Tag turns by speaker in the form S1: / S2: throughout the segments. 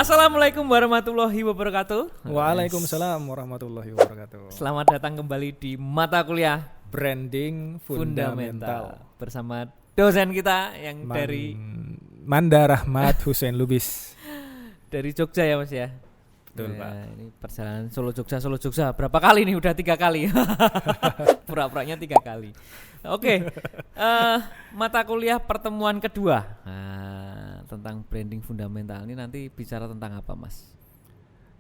S1: Assalamualaikum warahmatullahi wabarakatuh.
S2: Waalaikumsalam warahmatullahi wabarakatuh.
S1: Selamat datang kembali di mata kuliah
S2: Branding Fundamental
S1: bersama dosen kita yang dari
S2: Manda Rahmat Hussein Lubis
S1: dari Jogja ya Mas ya.
S2: Betul Pak.
S1: Ini perjalanan Solo Jogja. Berapa kali nih? Udah 3 kali. Pura-puranya 3 kali. Oke. Mata kuliah pertemuan kedua. Tentang branding fundamental ini nanti bicara tentang apa Mas?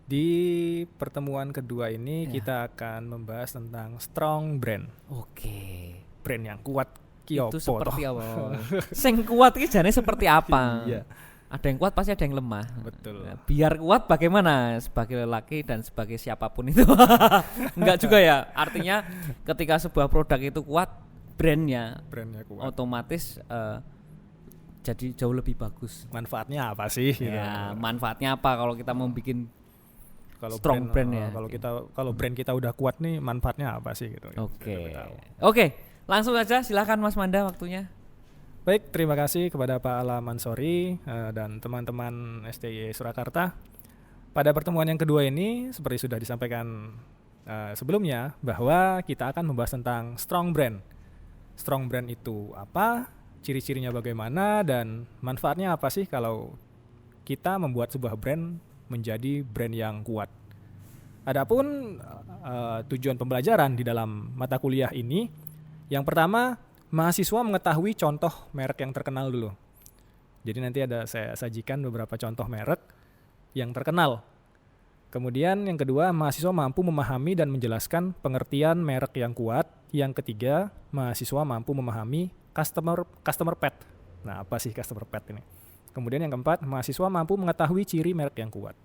S2: Di pertemuan kedua ini kita akan membahas tentang strong brand.
S1: Oke.
S2: Brand yang kuat
S1: itu seperti apa? Sing kuat iki jane seperti apa?
S2: Iya.
S1: Ada yang kuat pasti ada yang lemah.
S2: Betul.
S1: Nah, biar kuat bagaimana sebagai lelaki dan sebagai siapapun itu? Enggak juga ya. Artinya ketika sebuah produk itu kuat, brandnya kuat, otomatis jadi jauh lebih bagus.
S2: Manfaatnya apa sih?
S1: Ya, manfaatnya apa kalau kita mau bikin
S2: kalau
S1: strong brand ya?
S2: Kalau brand kita udah kuat nih, manfaatnya apa sih gitu?
S1: Oke. Langsung aja silakan Mas Manda waktunya.
S2: Baik, terima kasih kepada Pak Ala Mansori dan teman-teman STY Surakarta. Pada pertemuan yang kedua ini, seperti sudah disampaikan sebelumnya, bahwa kita akan membahas tentang strong brand. Strong brand itu apa? Ciri-cirinya bagaimana dan manfaatnya apa sih kalau kita membuat sebuah brand menjadi brand yang kuat. Adapun tujuan pembelajaran di dalam mata kuliah ini, yang pertama, mahasiswa mengetahui contoh merek yang terkenal dulu. Jadi nanti saya sajikan beberapa contoh merek yang terkenal. Kemudian yang kedua, mahasiswa mampu memahami dan menjelaskan pengertian merek yang kuat. Yang ketiga, mahasiswa mampu memahami customer pet. Nah, apa sih customer pet ini? Kemudian yang keempat, mahasiswa mampu mengetahui ciri merek yang kuat.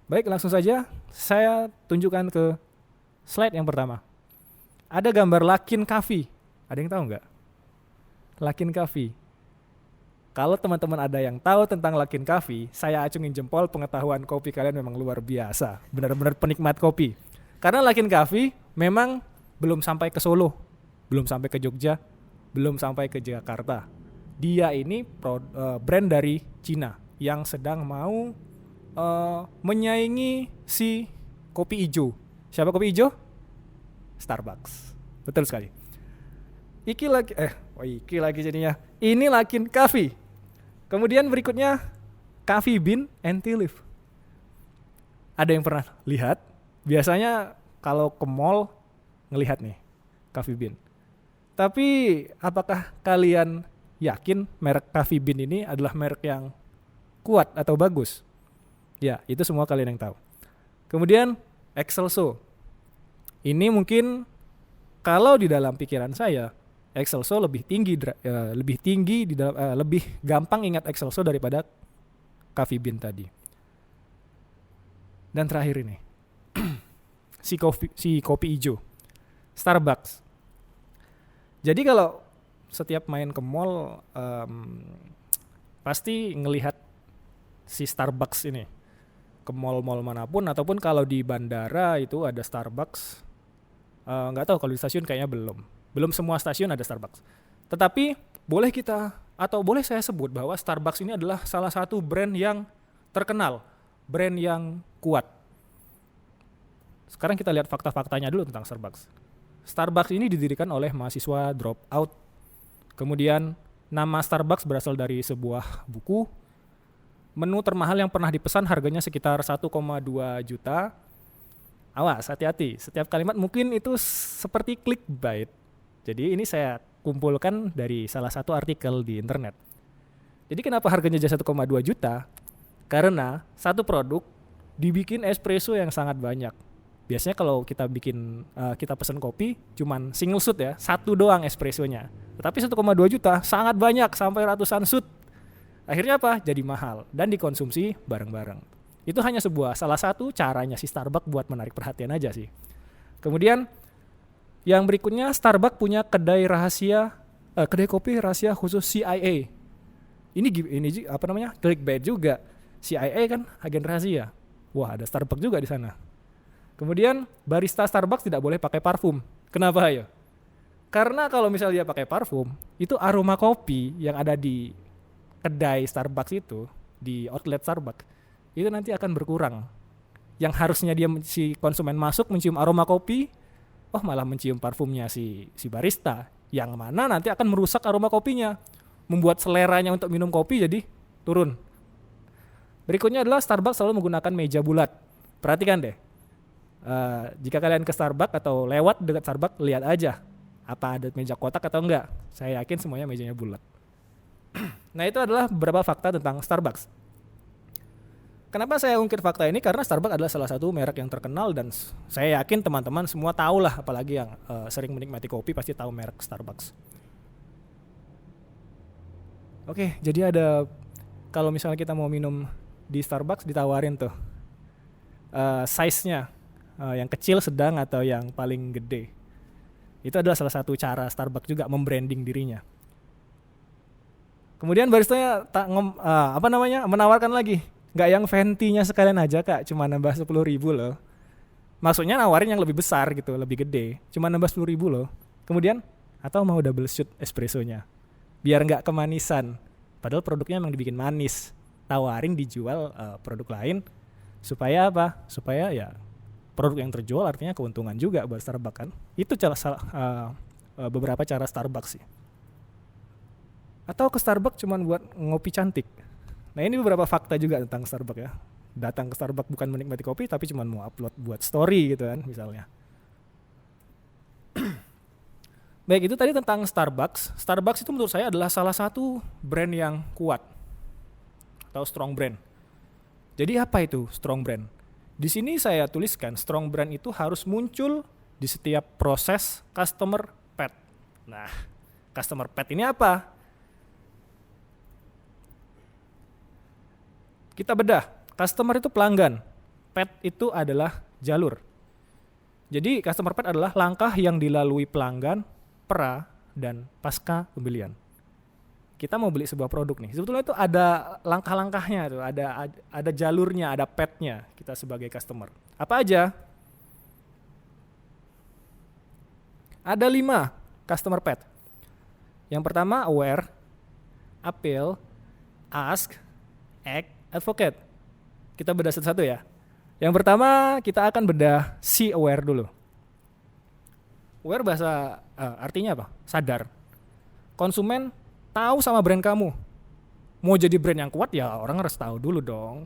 S2: Baik, langsung saja saya tunjukkan ke slide yang pertama. Ada gambar Luckin Coffee. Ada yang tahu nggak? Luckin Coffee. Kalau teman-teman ada yang tahu tentang Luckin Coffee, saya acungin jempol, pengetahuan kopi kalian memang luar biasa. Benar-benar penikmat kopi. Karena Luckin Coffee memang belum sampai ke Solo, belum sampai ke Jogja, belum sampai ke Jakarta. Dia ini brand dari Cina yang sedang mau menyaingi si kopi hijau. Siapa kopi hijau? Starbucks. Betul sekali. Iki lagi jadinya. Ini Luckin Coffee. Kemudian berikutnya Coffee Bean and Tea Leaf. Ada yang pernah lihat? Biasanya kalau ke mall ngelihat nih Coffee Bean. Tapi apakah kalian yakin merek Coffee Bean ini adalah merek yang kuat atau bagus? Ya, itu semua kalian yang tahu. Kemudian Excelso. Ini mungkin kalau di dalam pikiran saya, Excelso lebih gampang ingat Excelso daripada Coffee Bean tadi. Dan terakhir ini, si kopi hijau, Starbucks. Jadi kalau setiap main ke mall, pasti ngelihat si Starbucks ini ke mall-mall manapun, ataupun kalau di bandara itu ada Starbucks. Nggak tahu kalau di stasiun kayaknya belum semua stasiun ada Starbucks. Tetapi boleh saya sebut bahwa Starbucks ini adalah salah satu brand yang terkenal, brand yang kuat. Sekarang kita lihat fakta-faktanya dulu tentang Starbucks. Starbucks ini didirikan oleh mahasiswa drop out. Kemudian nama Starbucks berasal dari sebuah buku. Menu termahal yang pernah dipesan harganya sekitar 1,2 juta. Awas, hati-hati. Setiap kalimat mungkin itu seperti clickbait. Jadi ini saya kumpulkan dari salah satu artikel di internet. Jadi kenapa harganya jadi 1,2 juta? Karena satu produk dibikin espresso yang sangat banyak. Biasanya kalau kita pesan kopi cuman single shoot ya, satu doang espressonya. Tetapi 1,2 juta sangat banyak, sampai ratusan shoot. Akhirnya apa? Jadi mahal dan dikonsumsi bareng-bareng. Itu hanya salah satu caranya si Starbucks buat menarik perhatian aja sih. Kemudian yang berikutnya, Starbucks punya kedai kopi rahasia khusus CIA. Ini clickbait juga. CIA kan agen rahasia. Wah, ada Starbucks juga di sana. Kemudian barista Starbucks tidak boleh pakai parfum. Kenapa ya? Karena kalau misalnya dia pakai parfum, itu aroma kopi yang ada di kedai Starbucks itu, di outlet Starbucks, itu nanti akan berkurang. Yang harusnya si konsumen masuk mencium aroma kopi, malah mencium parfumnya si barista, yang mana nanti akan merusak aroma kopinya, membuat seleranya untuk minum kopi jadi turun. Berikutnya adalah Starbucks selalu menggunakan meja bulat. Perhatikan deh, jika kalian ke Starbucks atau lewat dekat Starbucks, lihat aja apa ada meja kotak atau enggak. Saya yakin semuanya mejanya bulat. Nah, itu adalah beberapa fakta tentang Starbucks. Kenapa saya ungkit fakta ini? Karena Starbucks adalah salah satu merek yang terkenal dan saya yakin teman-teman semua tahu lah, apalagi yang sering menikmati kopi pasti tahu merek Starbucks. Oke, jadi kalau misalnya kita mau minum di Starbucks ditawarin tuh size-nya, yang kecil, sedang, atau yang paling gede. Itu adalah salah satu cara Starbucks juga membranding dirinya. Kemudian baristanya menawarkan lagi, nggak yang ventinya sekalian aja kak, cuma nambah 10.000 loh. Maksudnya nawarin yang lebih besar gitu, lebih gede, cuma nambah 10.000 loh. Kemudian, atau mau double shot espressonya, biar nggak kemanisan. Padahal produknya memang dibikin manis. Tawarin dijual produk lain, supaya apa? Supaya ya produk yang terjual artinya keuntungan juga buat Starbucks kan. Itu beberapa cara Starbucks sih. Atau ke Starbucks cuma buat ngopi cantik. Nah, ini beberapa fakta juga tentang Starbucks ya. Datang ke Starbucks bukan menikmati kopi, tapi cuma mau upload buat story gitu kan misalnya. Baik, itu tadi tentang Starbucks. Starbucks itu menurut saya adalah salah satu brand yang kuat atau strong brand. Jadi apa itu strong brand? Di sini saya tuliskan strong brand itu harus muncul di setiap proses customer pet. Nah, customer pet ini apa? Kita bedah, customer itu pelanggan, pet itu adalah jalur. Jadi customer pet adalah langkah yang dilalui pelanggan pra dan pasca pembelian. Kita mau beli sebuah produk nih, sebetulnya itu ada langkah-langkahnya tuh, ada jalurnya, ada petnya kita sebagai customer. Apa aja? Ada 5 customer pet. Yang pertama aware, appeal, ask, act, advocate. Kita bedah satu-satu ya. Yang pertama kita akan bedah si aware dulu. Aware bahasa artinya apa? Sadar. Konsumen tahu sama brand kamu. Mau jadi brand yang kuat ya orang harus tahu dulu dong.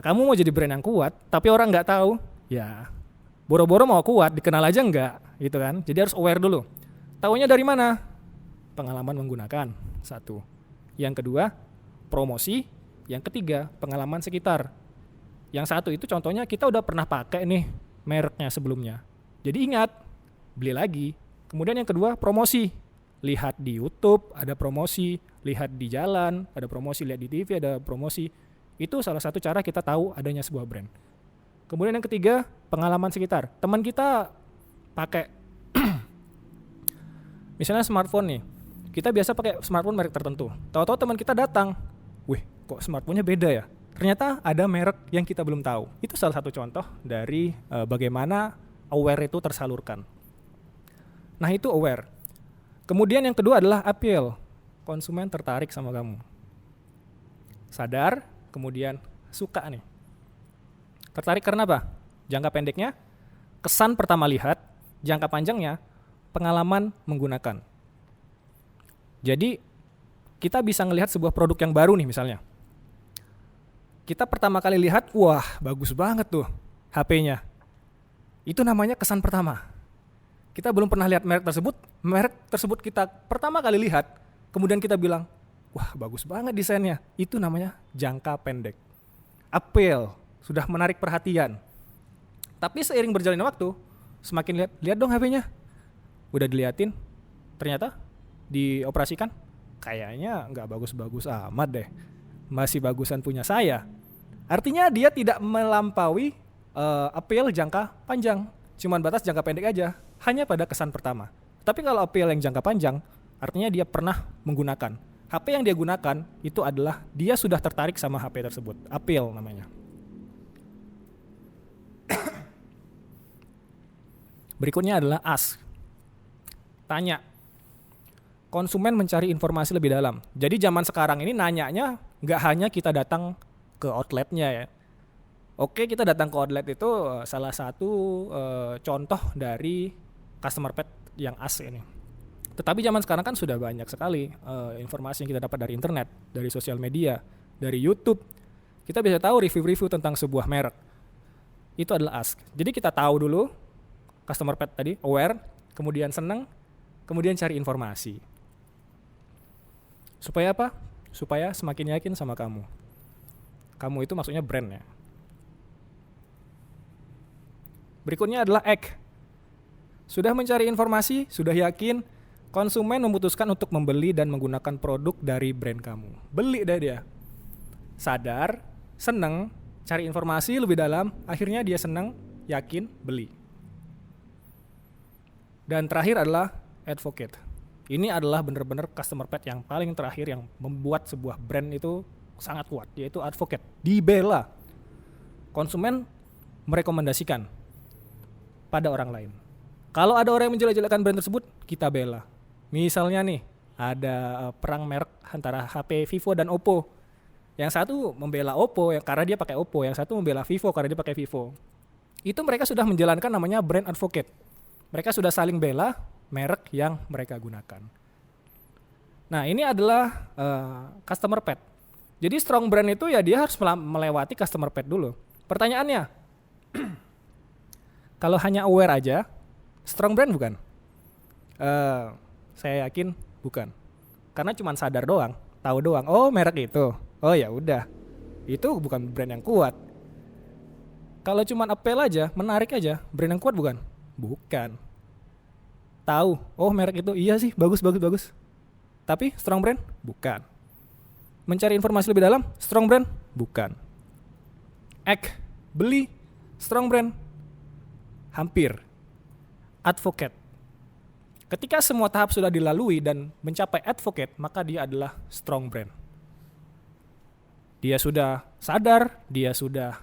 S2: Kamu mau jadi brand yang kuat, tapi orang nggak tahu, ya boro-boro mau kuat dikenal aja nggak, gitu kan? Jadi harus aware dulu. Taunya dari mana? Pengalaman menggunakan, satu. Yang kedua, promosi. Yang ketiga, pengalaman sekitar. Yang satu itu contohnya kita udah pernah pakai nih mereknya sebelumnya. Jadi ingat, beli lagi. Kemudian yang kedua, promosi. Lihat di YouTube ada promosi, lihat di jalan ada promosi, lihat di TV ada promosi. Itu salah satu cara kita tahu adanya sebuah brand. Kemudian yang ketiga, pengalaman sekitar. Teman kita pakai misalnya smartphone nih. Kita biasa pakai smartphone merek tertentu. Tahu-tahu teman kita datang, "Wih, kok smartphone-nya beda ya?" Ternyata ada merek yang kita belum tahu. Itu salah satu contoh dari bagaimana aware itu tersalurkan. Nah, itu aware. Kemudian yang kedua adalah appeal. Konsumen tertarik sama kamu. Sadar, kemudian suka nih. Tertarik karena apa? Jangka pendeknya, kesan pertama lihat. Jangka panjangnya, pengalaman menggunakan. Jadi, kita bisa ngelihat sebuah produk yang baru nih misalnya. Kita pertama kali lihat, wah bagus banget tuh HP-nya. Itu namanya kesan pertama. Kita belum pernah lihat merek tersebut kita pertama kali lihat, kemudian kita bilang, wah bagus banget desainnya. Itu namanya jangka pendek. Appeal, sudah menarik perhatian. Tapi seiring berjalannya waktu, semakin lihat dong HP-nya. Udah diliatin, ternyata dioperasikan, kayaknya nggak bagus-bagus amat deh. Masih bagusan punya saya. Artinya dia tidak melampaui appeal jangka panjang. Cuman batas jangka pendek aja. Hanya pada kesan pertama. Tapi kalau appeal yang jangka panjang, artinya dia pernah menggunakan. HP yang dia gunakan itu adalah dia sudah tertarik sama HP tersebut. Appeal namanya. Berikutnya adalah ask. Tanya. Konsumen mencari informasi lebih dalam. Jadi zaman sekarang ini nanyanya nggak hanya kita datang ke outletnya ya. Oke, kita datang ke outlet itu salah satu contoh dari customer pet yang as ini. Tetapi zaman sekarang kan sudah banyak sekali informasi yang kita dapat dari internet, dari sosial media, dari YouTube. Kita bisa tahu review-review tentang sebuah merek. Itu adalah ask. Jadi kita tahu dulu customer pet tadi, aware, kemudian senang, kemudian cari informasi. Supaya apa? Supaya semakin yakin sama kamu. Kamu itu maksudnya brand ya. Berikutnya adalah act. Sudah mencari informasi, sudah yakin, konsumen memutuskan untuk membeli dan menggunakan produk dari brand kamu. Beli deh dia. Sadar, senang, cari informasi lebih dalam, akhirnya dia senang, yakin, beli. Dan terakhir adalah advocate. Ini adalah benar-benar customer pet yang paling terakhir yang membuat sebuah brand itu sangat kuat, yaitu advocate. Dibela. Konsumen merekomendasikan pada orang lain. Kalau ada orang yang menjelek-jelekan brand tersebut, kita bela. Misalnya nih, ada perang merek antara HP Vivo dan Oppo. Yang satu membela Oppo karena dia pakai Oppo, yang satu membela Vivo karena dia pakai Vivo. Itu mereka sudah menjalankan namanya brand advocate. Mereka sudah saling bela merek yang mereka gunakan. Nah, ini adalah customer pet. Jadi strong brand itu ya dia harus melewati customer pet dulu. Pertanyaannya, kalau hanya aware aja, strong brand bukan? Saya yakin bukan. Karena cuma sadar doang, tahu doang. Oh, merek itu. Oh ya udah, itu bukan brand yang kuat. Kalau cuma apel aja, menarik aja, brand yang kuat bukan? Bukan. Tahu, oh merek itu iya sih, bagus. Tapi strong brand? Bukan. Mencari informasi lebih dalam? Strong brand? Bukan. Act, beli, strong brand? Hampir. Advocate. Ketika semua tahap sudah dilalui dan mencapai advocate, maka dia adalah strong brand. Dia sudah sadar, dia sudah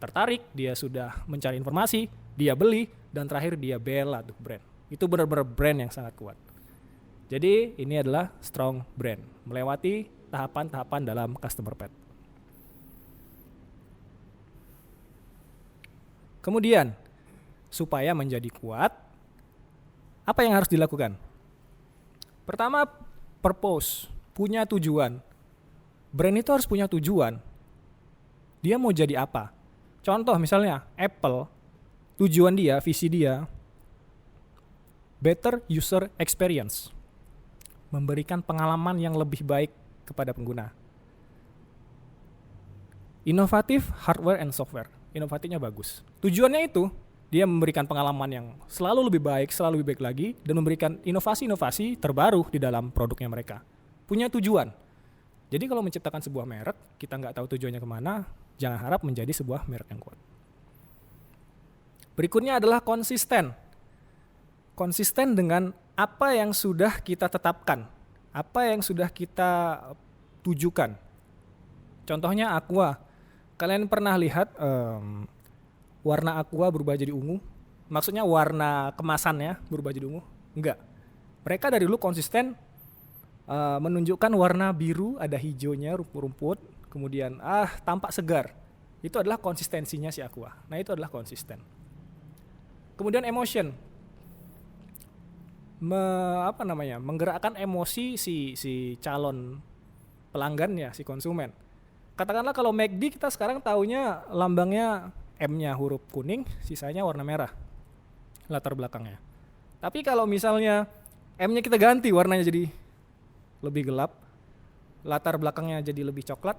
S2: tertarik, dia sudah mencari informasi, dia beli, dan terakhir dia bela tuh brand. Itu benar-benar brand yang sangat kuat. Jadi ini adalah strong brand, melewati tahapan-tahapan dalam customer pet. Kemudian, supaya menjadi kuat, apa yang harus dilakukan? Pertama, purpose, punya tujuan. Brand itu harus punya tujuan. Dia mau jadi apa? Contoh misalnya Apple, tujuan dia, visi dia, better user experience. Memberikan pengalaman yang lebih baik kepada pengguna. Inovatif hardware and software. Inovatifnya bagus. Tujuannya itu, dia memberikan pengalaman yang selalu lebih baik lagi, dan memberikan inovasi-inovasi terbaru di dalam produknya mereka. Punya tujuan. Jadi kalau menciptakan sebuah merek, kita nggak tahu tujuannya kemana, jangan harap menjadi sebuah merek yang kuat. Berikutnya adalah konsisten. Konsisten dengan apa yang sudah kita tetapkan, apa yang sudah kita tujukan. Contohnya Aqua. Kalian pernah lihat warna Aqua berubah jadi ungu? Maksudnya warna kemasannya berubah jadi ungu? Enggak. Mereka dari dulu konsisten menunjukkan warna biru, ada hijaunya, rumput-rumput, kemudian tampak segar. Itu adalah konsistensinya si Aqua. Nah, itu adalah konsisten. Kemudian emotion. Menggerakkan emosi si calon pelanggannya, si konsumen. Katakanlah kalau McD kita sekarang taunya lambangnya M-nya huruf kuning, sisanya warna merah latar belakangnya. Tapi kalau misalnya M-nya kita ganti warnanya jadi lebih gelap, latar belakangnya jadi lebih coklat,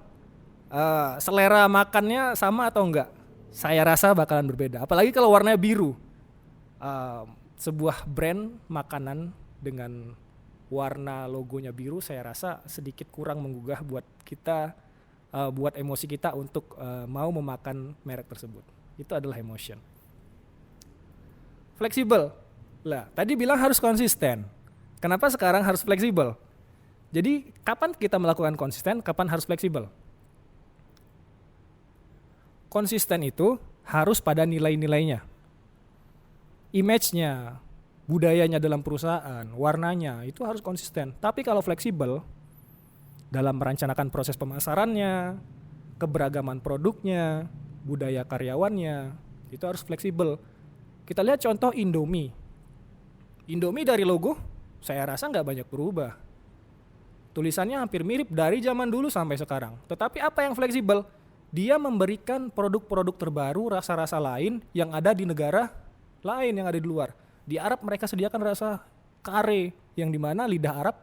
S2: selera makannya sama atau enggak? Saya rasa bakalan berbeda. Apalagi kalau warnanya biru. Sebuah brand makanan dengan warna logonya biru, saya rasa sedikit kurang menggugah buat kita, buat emosi kita untuk mau memakan merek tersebut. Itu adalah emotion. Fleksibel. Lah, tadi bilang harus konsisten. Kenapa sekarang harus fleksibel? Jadi, kapan kita melakukan konsisten, kapan harus fleksibel? Konsisten itu harus pada nilai-nilainya. Image-nya, budayanya dalam perusahaan, warnanya, itu harus konsisten. Tapi kalau fleksibel, dalam merencanakan proses pemasarannya, keberagaman produknya, budaya karyawannya, itu harus fleksibel. Kita lihat contoh Indomie. Indomie dari logo, saya rasa nggak banyak berubah. Tulisannya hampir mirip dari zaman dulu sampai sekarang. Tetapi apa yang fleksibel? Dia memberikan produk-produk terbaru, rasa-rasa lain yang ada di negara lain, yang ada di luar. Di Arab mereka sediakan rasa kare, yang dimana lidah Arab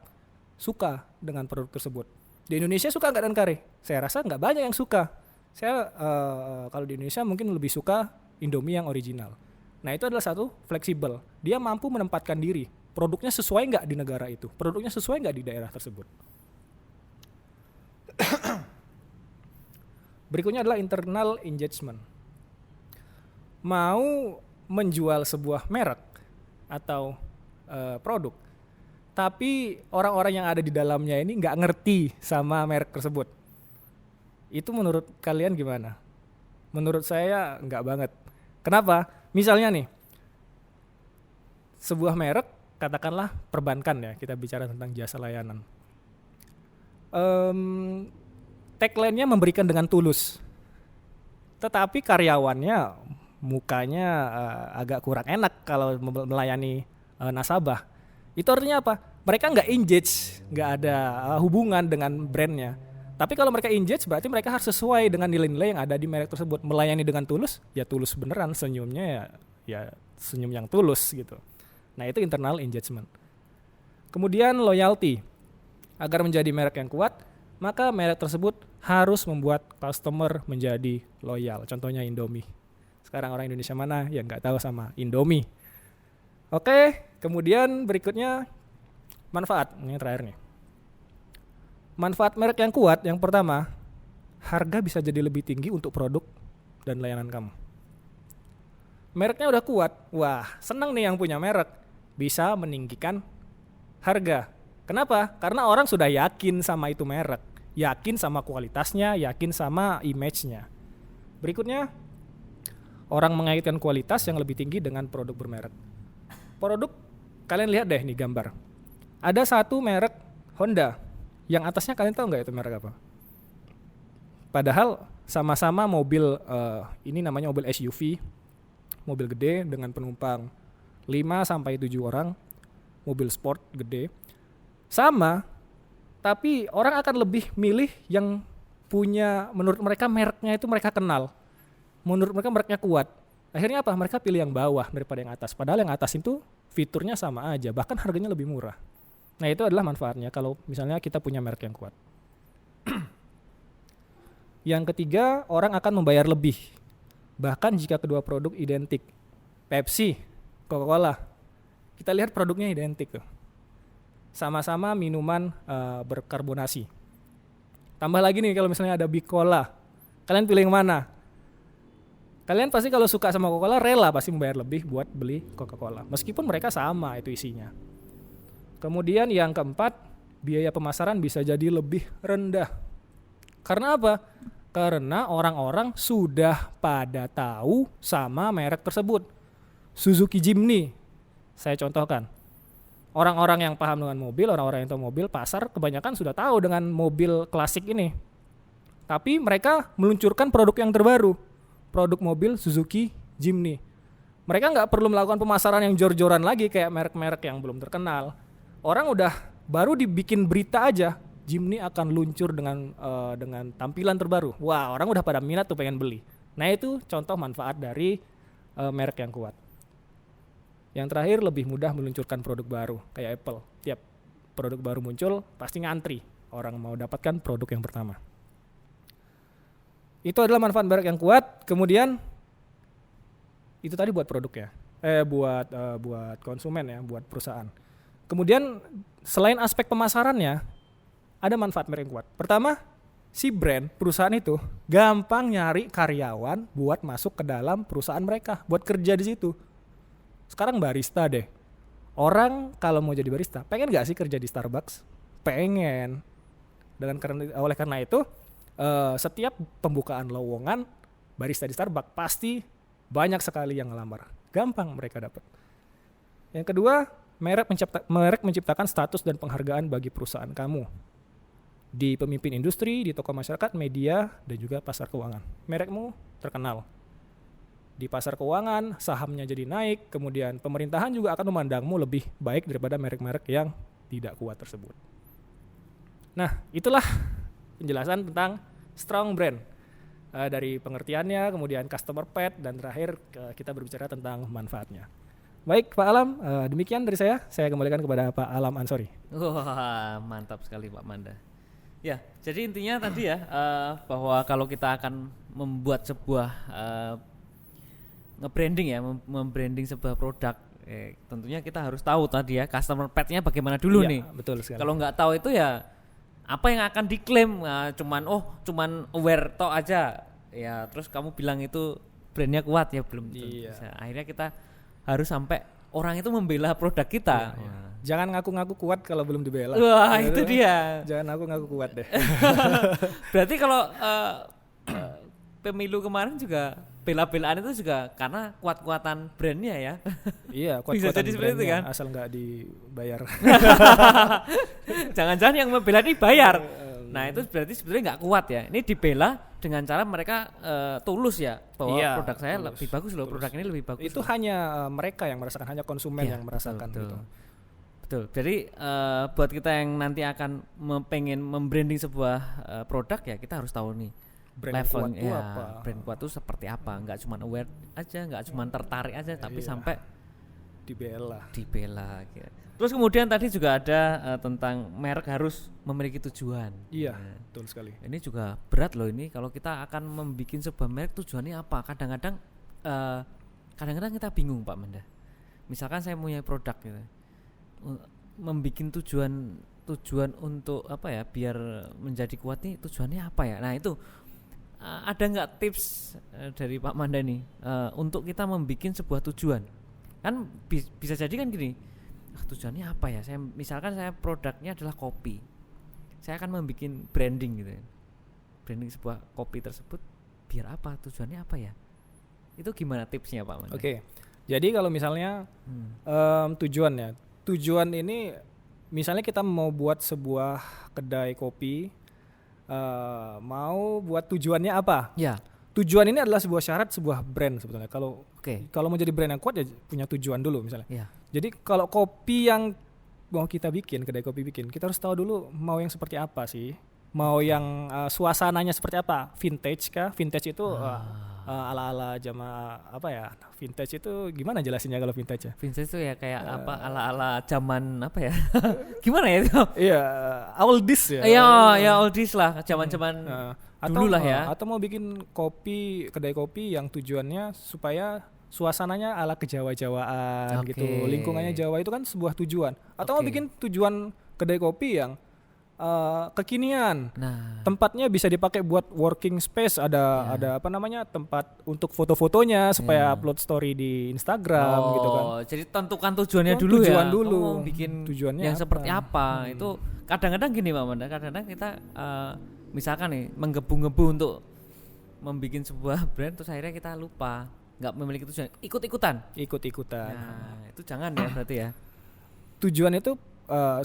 S2: suka dengan produk tersebut. Di Indonesia suka nggak dengan kare? Saya rasa nggak banyak yang suka. Saya kalau di Indonesia mungkin lebih suka Indomie yang original. Nah itu adalah satu fleksibel. Dia mampu menempatkan diri. Produknya sesuai nggak di negara itu? Produknya sesuai nggak di daerah tersebut? Berikutnya adalah internal engagement. Mau menjual sebuah merek atau produk, tapi orang-orang yang ada di dalamnya ini nggak ngerti sama merek tersebut. Itu menurut kalian gimana? Menurut saya nggak banget. Kenapa? Misalnya nih, sebuah merek, katakanlah perbankan ya, kita bicara tentang jasa layanan. Tagline-nya memberikan dengan tulus, tetapi karyawannya mukanya agak kurang enak kalau melayani nasabah. Itu artinya apa? Mereka nggak engage, nggak ada hubungan dengan brandnya. Tapi kalau mereka engage berarti mereka harus sesuai dengan nilai-nilai yang ada di merek tersebut. Melayani dengan tulus, ya tulus beneran, senyumnya ya senyum yang tulus gitu. Nah itu internal engagement. Kemudian loyalty. Agar menjadi merek yang kuat, maka merek tersebut harus membuat customer menjadi loyal. Contohnya Indomie. Sekarang orang Indonesia mana yang nggak tahu sama Indomie? Oke, kemudian berikutnya manfaat. Ini terakhir nih. Manfaat merek yang kuat, yang pertama, harga bisa jadi lebih tinggi untuk produk dan layanan kamu. Mereknya udah kuat, wah senang nih yang punya merek, bisa meninggikan harga. Kenapa? Karena orang sudah yakin sama itu merek, yakin sama kualitasnya, yakin sama image-nya. Berikutnya, orang mengaitkan kualitas yang lebih tinggi dengan produk bermerek. Produk, kalian lihat deh nih gambar. Ada satu merek Honda, yang atasnya kalian tahu nggak itu merek apa? Padahal sama-sama mobil, ini namanya mobil SUV, mobil gede dengan penumpang 5-7 orang, mobil sport gede. Sama, tapi orang akan lebih milih yang punya, menurut mereka mereknya itu mereka kenal. Menurut mereka mereknya kuat. Akhirnya apa? Mereka pilih yang bawah daripada yang atas. Padahal yang atas itu fiturnya sama aja, bahkan harganya lebih murah. Nah itu adalah manfaatnya kalau misalnya kita punya merek yang kuat. Yang ketiga, orang akan membayar lebih. Bahkan jika kedua produk identik. Pepsi, Coca-Cola. Kita lihat produknya identik tuh. Sama-sama minuman berkarbonasi. Tambah lagi nih kalau misalnya ada Big Cola. Kalian pilih yang mana? Kalian pasti kalau suka sama Coca-Cola rela pasti membayar lebih buat beli Coca-Cola. Meskipun mereka sama itu isinya. Kemudian yang keempat, biaya pemasaran bisa jadi lebih rendah. Karena apa? Karena orang-orang sudah pada tahu sama merek tersebut. Suzuki Jimny, saya contohkan. Orang-orang yang paham dengan mobil, orang-orang yang tahu mobil, pasar kebanyakan sudah tahu dengan mobil klasik ini. Tapi mereka meluncurkan produk yang terbaru. Produk mobil Suzuki Jimny. Mereka nggak perlu melakukan pemasaran yang jor-joran lagi kayak merek-merek yang belum terkenal. Orang udah baru dibikin berita aja, Jimny akan luncur dengan tampilan terbaru. Wah, orang udah pada minat tuh pengen beli. Nah itu contoh manfaat dari merek yang kuat. Yang terakhir, lebih mudah meluncurkan produk baru kayak Apple. Tiap produk baru muncul pasti ngantri orang mau dapatkan produk yang pertama. Itu adalah manfaat merek yang kuat. Kemudian itu tadi buat produk ya, buat konsumen ya, buat perusahaan. Kemudian selain aspek pemasarannya, ada manfaat merek yang kuat. Pertama, si brand, perusahaan itu gampang nyari karyawan buat masuk ke dalam perusahaan mereka, buat kerja di situ. Sekarang barista deh. Orang kalau mau jadi barista, pengen gak sih kerja di Starbucks? Pengen. Oleh karena itu, setiap pembukaan lowongan barista di Starbucks pasti banyak sekali yang ngelamar. Gampang mereka dapat. Yang kedua, merek menciptakan status dan penghargaan bagi perusahaan kamu. di pemimpin industri, di tokoh masyarakat, media, dan juga pasar keuangan. Merekmu terkenal. Di pasar keuangan, sahamnya jadi naik, kemudian pemerintahan juga akan memandangmu lebih baik daripada merek-merek yang tidak kuat tersebut. Nah, itulah penjelasan tentang strong brand. Dari pengertiannya, kemudian customer path, dan terakhir kita berbicara tentang manfaatnya. Baik Pak Alam, demikian dari saya kembalikan kepada Pak Alam Ansori.
S1: Wah, mantap sekali Pak Manda. Ya, jadi intinya tadi ya, bahwa kalau kita akan membuat sebuah nge-branding ya, membranding sebuah produk, tentunya kita harus tahu tadi ya customer path-nya bagaimana dulu
S2: ya,
S1: nih.
S2: Betul sekali.
S1: Kalau nggak tahu itu ya apa yang akan diklaim, cuman aware toh aja ya, terus kamu bilang itu brandnya kuat ya, belum bisa. Akhirnya kita harus sampai orang itu membela produk kita.
S2: Ya. Jangan ngaku-ngaku kuat kalau belum dibela.
S1: Wah, itu dia.
S2: Jangan ngaku-ngaku kuat deh.
S1: Berarti kalau pemilu kemarin juga bela-belaan itu juga karena kuat-kuatan brandnya ya.
S2: Iya, kuat-kuatan
S1: bisa jadi seperti itu kan,
S2: asal nggak dibayar.
S1: Jangan-jangan yang membela ini bayar. Nah, itu berarti sebetulnya nggak kuat ya. Ini dibela dengan cara mereka tulus ya, bahwa produk saya tulus, lebih bagus loh, produk ini lebih bagus.
S2: Itu hanya mereka yang merasakan, hanya konsumen yang merasakan
S1: betul.
S2: Gitu.
S1: Betul. Jadi buat kita yang nanti akan pengen membranding sebuah produk ya, kita harus tahu nih
S2: brand
S1: level
S2: kuat itu apa?
S1: Brand kuat itu seperti apa? Nggak cuma aware aja, nggak cuma tertarik aja, tapi sampai
S2: dibela.
S1: Gitu. Terus kemudian tadi juga ada tentang merek harus memiliki tujuan.
S2: Iya, betul sekali.
S1: Ini juga berat loh ini kalau kita akan membuat sebuah merek, tujuannya apa? Kadang-kadang kita bingung Pak Manda. Misalkan saya punya produk gitu, membuat tujuan untuk apa ya, biar menjadi kuat nih, tujuannya apa ya? Nah itu ada nggak tips dari Pak Manda nih untuk kita membuat sebuah tujuan? Kan bisa jadi kan gini, tujuannya apa ya? Misalkan saya produknya adalah kopi, saya akan membuat branding gitu, branding sebuah kopi tersebut, biar apa? Tujuannya apa ya? Itu gimana tipsnya Pak Manda?
S2: Oke, jadi kalau misalnya tujuan ini, misalnya kita mau buat sebuah kedai kopi, mau buat tujuannya apa?
S1: Ya.
S2: Tujuan ini adalah sebuah syarat sebuah brand sebetulnya. Kalau mau jadi brand yang kuat ya punya tujuan dulu misalnya.
S1: Ya.
S2: Jadi kalau kopi yang mau kita bikin, kedai kopi bikin, kita harus tahu dulu mau yang seperti apa sih. Mau yang suasananya seperti apa? Vintage kah? Vintage itu ala-ala zaman apa ya? Vintage itu gimana jelasinnya kalau vintage ya?
S1: Vintage itu ya kayak apa, ala-ala zaman apa ya? Gimana ya itu?
S2: Iya, oldies ya.
S1: Ya oldies lah, zaman-zaman dulu lah ya.
S2: Atau mau bikin kedai kopi yang tujuannya supaya suasananya ala kejawa-jawaan gitu, lingkungannya Jawa, itu kan sebuah tujuan. Atau mau bikin tujuan kedai kopi yang kekinian.
S1: Nah,
S2: tempatnya bisa dipakai buat working space, ada apa namanya, tempat untuk foto-fotonya supaya upload story di Instagram gitu kan.
S1: Jadi tentukan tujuannya dulu ya.
S2: Tujuan dulu.
S1: Mau bikin
S2: tujuannya
S1: yang
S2: apa?
S1: Seperti apa? Itu kadang-kadang gini Pak Manda, kadang-kadang kita misalkan nih menggebu-gebu untuk membuat sebuah brand, terus akhirnya kita lupa, nggak memiliki tujuan, ikut-ikutan. Nah, itu jangan ya berarti ya.
S2: Tujuan itu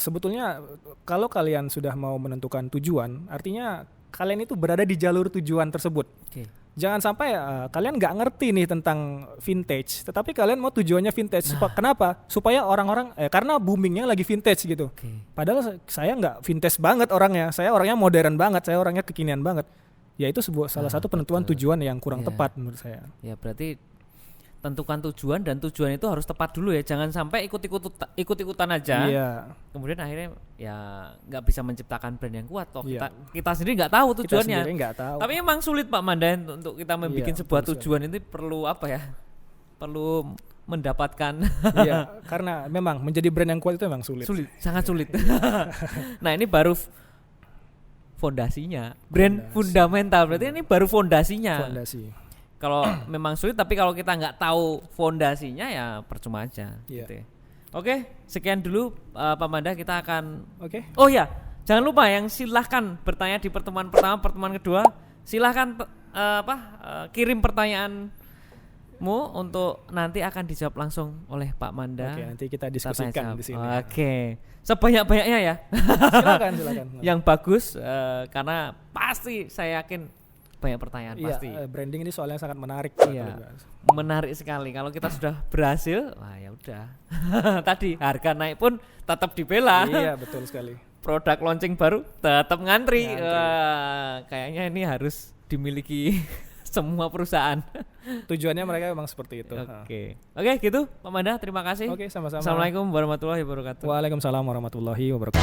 S2: sebetulnya kalau kalian sudah mau menentukan tujuan, artinya kalian itu berada di jalur tujuan tersebut. Jangan sampai kalian nggak ngerti nih tentang vintage, tetapi kalian mau tujuannya vintage. Kenapa? Supaya orang-orang karena boomingnya lagi vintage gitu. Padahal saya nggak vintage banget orangnya, saya orangnya modern banget, saya orangnya kekinian banget. Ya itu salah satu penentuan tujuan yang kurang tepat menurut saya.
S1: Ya berarti tentukan tujuan, dan tujuan itu harus tepat dulu ya, jangan sampai ikut-ikutan aja. Kemudian akhirnya ya nggak bisa menciptakan brand yang kuat. Kita sendiri nggak tahu tujuannya. Tapi emang sulit Pak Manda untuk kita membuat sebuah tujuan ini, perlu apa ya? Perlu mendapatkan.
S2: Karena memang menjadi brand yang kuat itu memang sulit,
S1: sangat sulit. Nah ini baru fondasinya, brand fundamental. Berarti ini baru fondasinya. Kalau memang sulit, tapi kalau kita nggak tahu fondasinya ya percuma aja. Gitu ya. Oke, sekian dulu Pak Manda, kita akan. Oh ya, jangan lupa yang silahkan bertanya di pertemuan pertama, pertemuan kedua, silahkan kirim pertanyaan untuk nanti akan dijawab langsung oleh Pak Manda.
S2: Oke, nanti kita
S1: Tanya
S2: diskusikan
S1: jawab.
S2: di sini.
S1: Oke, sebanyak-banyaknya ya.
S2: Silakan.
S1: Yang bagus karena pasti saya yakin banyak pertanyaan
S2: Iya,
S1: pasti.
S2: branding ini soalnya sangat menarik.
S1: Iya. Menarik sekali kalau kita sudah berhasil. Wah, ya udah. Tadi harga naik pun tetap dibela.
S2: Iya, betul sekali.
S1: Produk launching baru tetap ngantri. Wah, kayaknya ini harus dimiliki semua perusahaan.
S2: Tujuannya mereka memang seperti itu.
S1: Oke, gitu Pak Manda, terima kasih.
S2: Oke, sama-sama.
S1: Assalamualaikum warahmatullahi wabarakatuh.
S2: Waalaikumsalam warahmatullahi wabarakatuh.